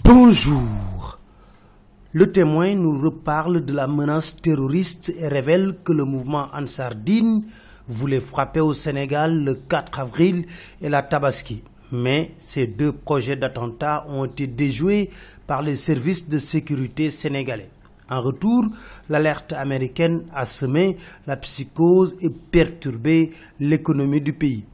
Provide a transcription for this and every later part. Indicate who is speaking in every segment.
Speaker 1: Bonjour. Le Témoin nous reparle de la menace terroriste et révèle que le mouvement Ansar Dine voulait frapper au Sénégal le 4 avril et la Tabaski. Mais ces deux projets d'attentat ont été déjoués par les services de sécurité sénégalais. En retour, l'alerte américaine a semé la psychose et perturbé l'économie du pays.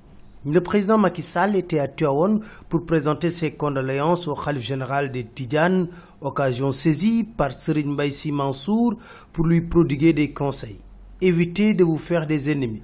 Speaker 1: Le président Macky Sall était à Tivaouane pour présenter ses condoléances au khalife général des Tidjanes, occasion saisie par Serigne Mbaye Sy Mansour pour lui prodiguer des conseils. Évitez de vous faire des ennemis.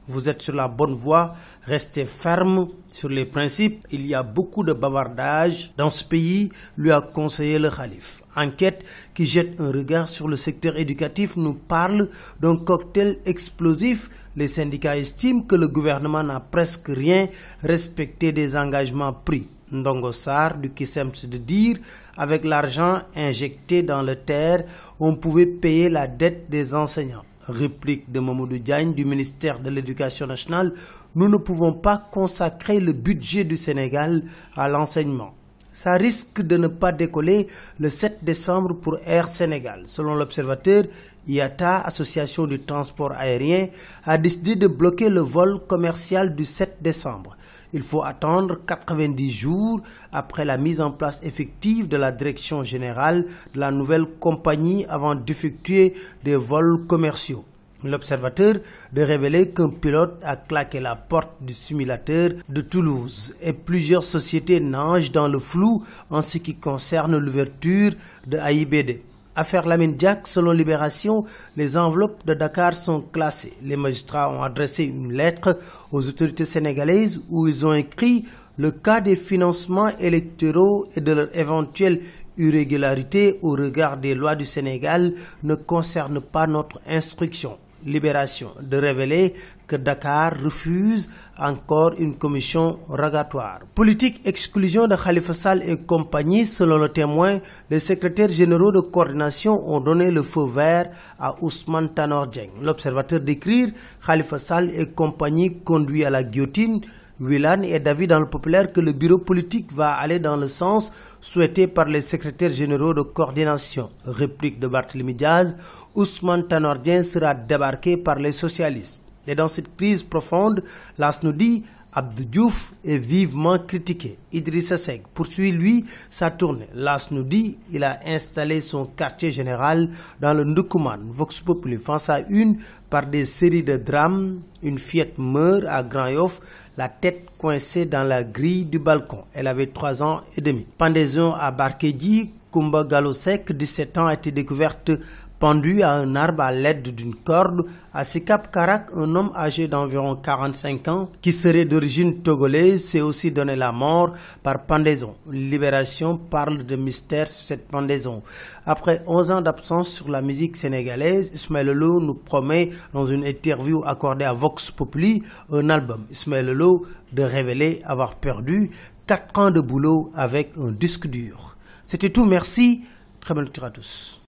Speaker 1: Vous êtes sur la bonne voie, restez ferme sur les principes. Il y a beaucoup de bavardage dans ce pays, lui a conseillé le khalife. Enquête qui jette un regard sur le secteur éducatif nous parle d'un cocktail explosif. Les syndicats estiment que le gouvernement n'a presque rien respecté des engagements pris. Ndongo Sarr du Kissems de dire, avec l'argent injecté dans le terre, on pouvait payer la dette des enseignants. Réplique de Mamadou Diagne du ministère de l'Éducation nationale, nous ne pouvons pas consacrer le budget du Sénégal à l'enseignement. Ça risque de ne pas décoller le 7 décembre pour Air Sénégal. Selon l'Observateur, IATA, Association du transport aérien, a décidé de bloquer le vol commercial du 7 décembre. Il faut attendre 90 jours après la mise en place effective de la direction générale de la nouvelle compagnie avant d'effectuer des vols commerciaux. L'Observateur de révéler qu'un pilote a claqué la porte du simulateur de Toulouse et plusieurs sociétés nagent dans le flou en ce qui concerne l'ouverture de AIBD. Affaire Lamine Diack, selon Libération, les enveloppes de Dakar sont classées. Les magistrats ont adressé une lettre aux autorités sénégalaises où ils ont écrit le cas des financements électoraux et de leur éventuelle irrégularité au regard des lois du Sénégal ne concerne pas notre instruction. Libération de révéler que Dakar refuse encore une commission rogatoire. Politique exclusion de Khalifa Sall et compagnie, selon le Témoin, les secrétaires généraux de coordination ont donné le feu vert à Ousmane Tanor Dieng. L'Observateur décrit Khalifa Sall et compagnie conduits à la guillotine. Wilane et David dans le Populaire que le bureau politique va aller dans le sens souhaité par les secrétaires généraux de coordination. Réplique de Barthélémy Diaz, Ousmane Tanor Dieng sera débarqué par les socialistes. Et dans cette crise profonde, l'AS nous dit, Abdou Diouf est vivement critiqué. Idrissa Seck poursuit lui sa tournée. L'AS nous dit, il a installé son quartier général dans le Ndoukoumane. Vox Populi face à une par des séries de drames. Une fillette meurt à Grand Yoff, la tête coincée dans la grille du balcon. Elle avait 3 ans et demi. Pendaison à Barkedji, Koumba Gallo Seck, 17 ans, a été découverte pendu à un arbre à l'aide d'une corde. À Sicap Karak, un homme âgé d'environ 45 ans, qui serait d'origine togolaise, s'est aussi donné la mort par pendaison. Libération parle de mystère sur cette pendaison. Après 11 ans d'absence sur la musique sénégalaise, Ismaël Lô nous promet, dans une interview accordée à Vox Populi, un album. Ismaël Lô de révéler avoir perdu 4 ans de boulot avec un disque dur. C'était tout, merci. Très bonne lecture à tous.